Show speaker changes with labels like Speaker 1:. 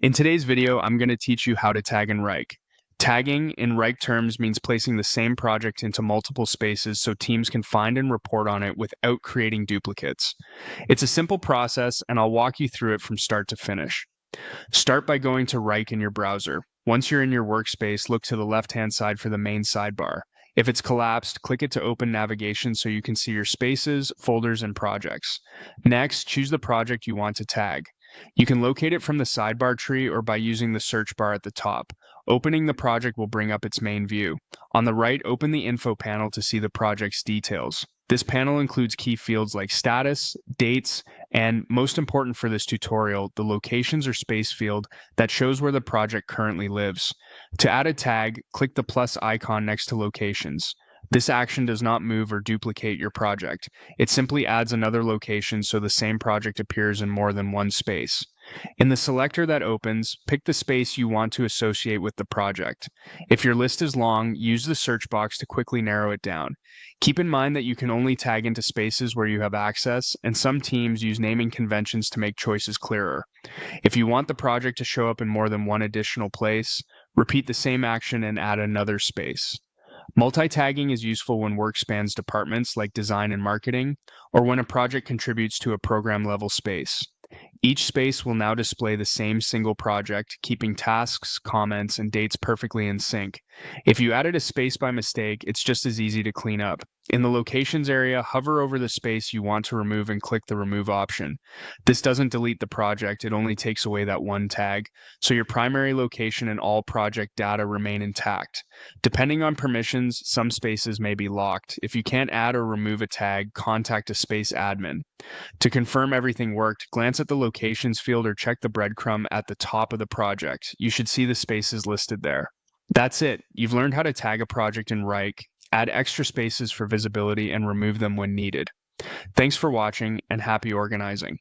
Speaker 1: In today's video, I'm going to teach you how to tag in Wrike. Tagging in Wrike terms means placing the same project into multiple spaces so teams can find and report on it without creating duplicates. It's a simple process, and I'll walk you through it from start to finish. Start by going to Wrike in your browser. Once you're in your workspace, look to the left-hand side for the main sidebar. If it's collapsed, click it to open navigation so you can see your spaces, folders, and projects. Next, choose the project you want to tag. You can locate it from the sidebar tree or by using the search bar at the top. Opening the project will bring up its main view. On the right, open the info panel to see the project's details. This panel includes key fields like status, dates, and most important for this tutorial, the locations or space field that shows where the project currently lives. To add a tag, click the plus icon next to locations. This action does not move or duplicate your project. It simply adds another location so the same project appears in more than one space. In the selector that opens, pick the space you want to associate with the project. If your list is long, use the search box to quickly narrow it down. Keep in mind that you can only tag into spaces where you have access, and some teams use naming conventions to make choices clearer. If you want the project to show up in more than one additional place, repeat the same action and add another space. Multi-tagging is useful when work spans departments like design and marketing, or when a project contributes to a program-level space. Each space will now display the same single project, keeping tasks, comments, and dates perfectly in sync. If you added a space by mistake, it's just as easy to clean up. In the Locations area, hover over the space you want to remove and click the Remove option. This doesn't delete the project, it only takes away that one tag, so your primary location and all project data remain intact. Depending on permissions, some spaces may be locked. If you can't add or remove a tag, contact a space admin. To confirm everything worked, glance at the Locations field or check the breadcrumb at the top of the project. You should see the spaces listed there. That's it. You've learned how to tag a project in Wrike, add extra spaces for visibility, and remove them when needed. Thanks for watching, and happy organizing.